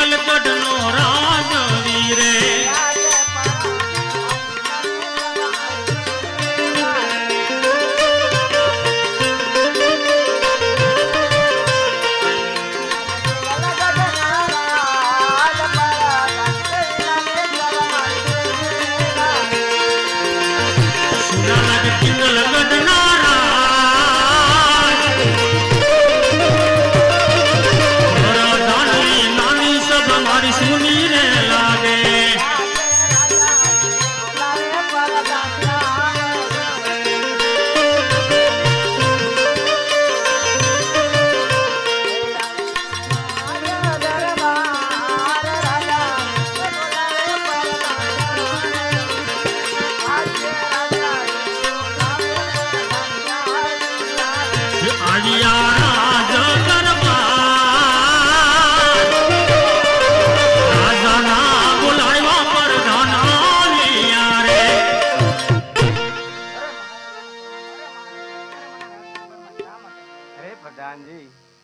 પિંગલગઢ નો રાજવીર રે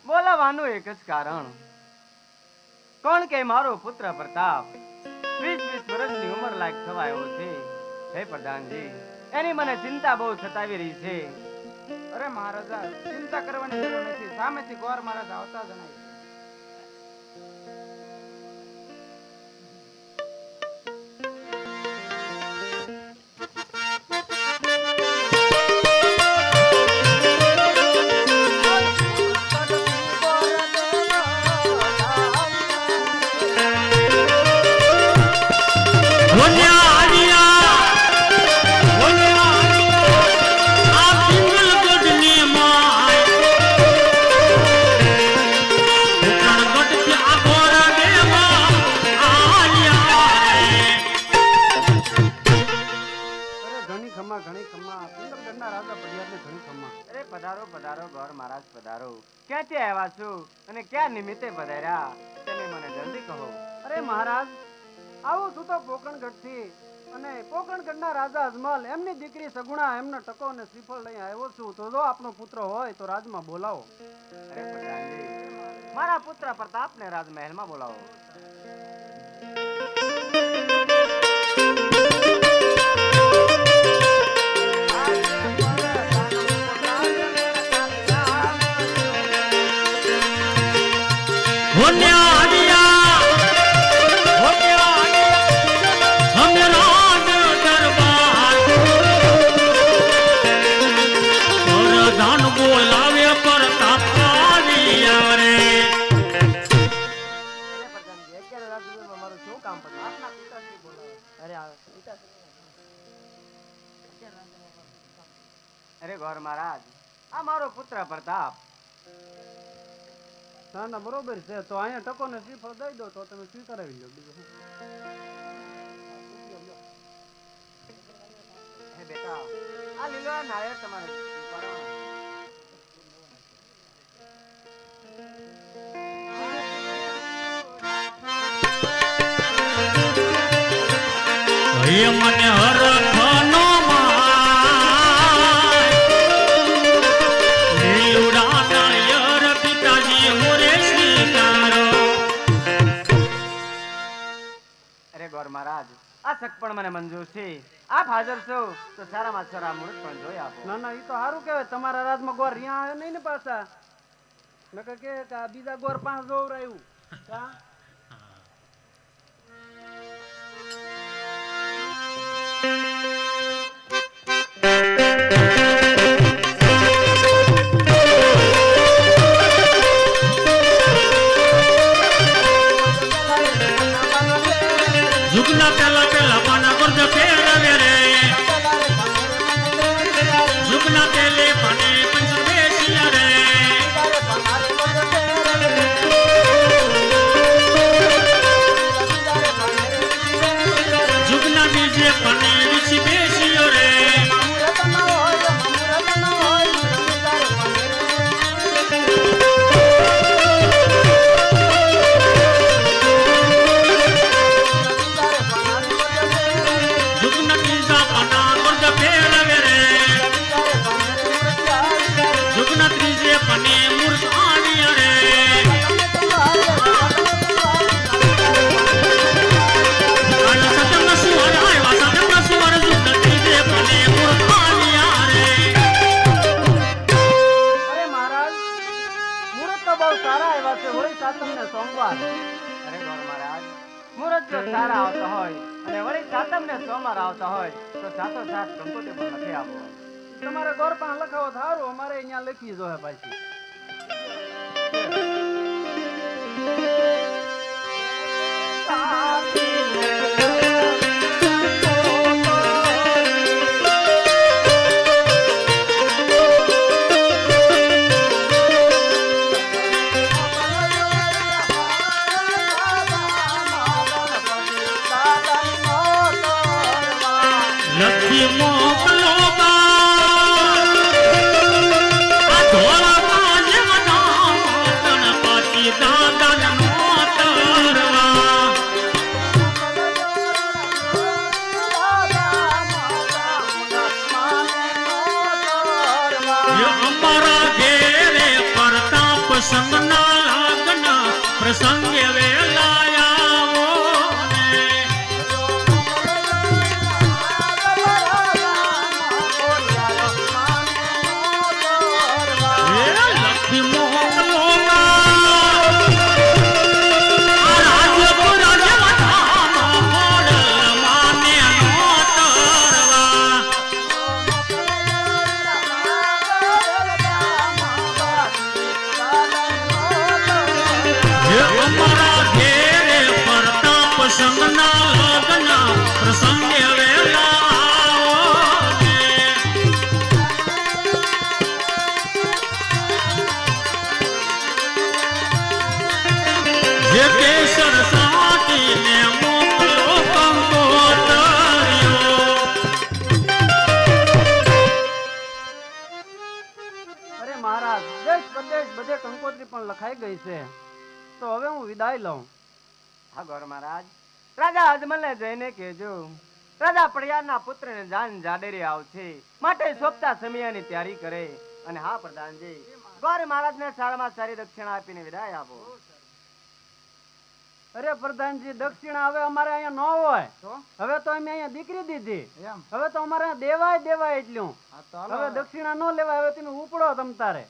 બોલાવાનું એક જ કારણ કોણ કે મારો પુત્ર પ્રતાપ 20 વર્ષની ઉંમર લાયક થવાયો છે હે પ્રધાનજી એની મને ચિંતા બહુ સતાવી રહી છે અરે મહારાજા ચિંતા કરવાની જરૂર નથી સામેથી ગોર મહારાજ આવતા જણાય પધારો પધારો ગોર મહારાજ પધારો ક્યાંથી આવ્યા છો અને ક્યાં નિમિત્તે પધાર્યા તમે મને જલ્દી કહો અરે મહારાજ આવું છું તો પોકણગઢ થી અને પોકણગઢના રાજા અજમલ એમની દીકરી સગુણા એમનો ટકો અને શ્રીફળ લઈ આવ્યો છું તો જો આપનો પુત્ર હોય તો રાજમાં બોલાવો અરે પ્રધાનજી મારા પુત્ર પ્રતાપને રાજમહેલમાં બોલાવો અરે ગોર મહારાજ આ મારો પુત્ર પ્રતાપ ના ના બરોબર છે તો અહીંયા ટકો ને શ્રીફળ દઈ દો તો તમે સ્વીકારાવી લો બીજું હે બેટા આ લીલો નાળિયેર તમારે સ્વીકારવાનો મને હરખનો મહારાજ આ શક પણ મને મંજૂર છે આપ હાજર છો તો સારામાં સારા મુહૂર્ત પણ જોઈ આપો ના ના એ તો સારું કહેવાય તમારા રાજમાં ગોર રહ્યા આવે નહીં ને પાછા નકર કે આ બીજા ગોર પાંચ જોવરાયું કા જો સારા આવતા હોય અને વળી સાતમ ને સોમવાર આવતા હોય તો સાતો સાત કંકોત્રી પણ લખી આપો. તમારે ગોરપા લખાવો સારું, અમારે અહીંયા લખી જો પાછી. લખી મોકલો બા આ ધોળા જેવા ધામ ગણપતિ દાદાનો તરવા અમારા ઘેરે પ્રતાપ સંગના લગ્ન પ્રસંગે વેલા આવો ને. એ લખી મોકલો આ રાજપુર જેવા ધામ મોડલ માને નો તરવા અમારા ઘેરે પ્રતાપ સંગના લગ્ન પ્રસંગે વેલા આવો ને. જે કેસર સાટીને મોકલો કંકોતરીઓ. અરે મહારાજ, દેશ પ્રદેશ બધે કંકોત્રી પણ લખાઈ ગઈ છે, તો હવે હું વિદાય લઉં. હા ગોર મહારાજ, રાજા અજમલને જઈને કહેજો રાજા પડિયારના પુત્રને જાન જાડેરી આવશે માટે સોંપતા સમયની તૈયારી કરે. અને હા પ્રધાનજી, ગોર મહારાજને સારામાં સારી દક્ષિણા આપીને વિદાય આપો. અરે પ્રધાનજી, દક્ષિણા હવે અમારે અહીંયા ન હોય. તો હવે તો અમે અહીંયા દીકરી દીધી, હવે તો અમારે અહીંયા દેવાય એટલું. હવે દક્ષિણા ન લેવાય, હવે તમે ઉપડો તમ તારે.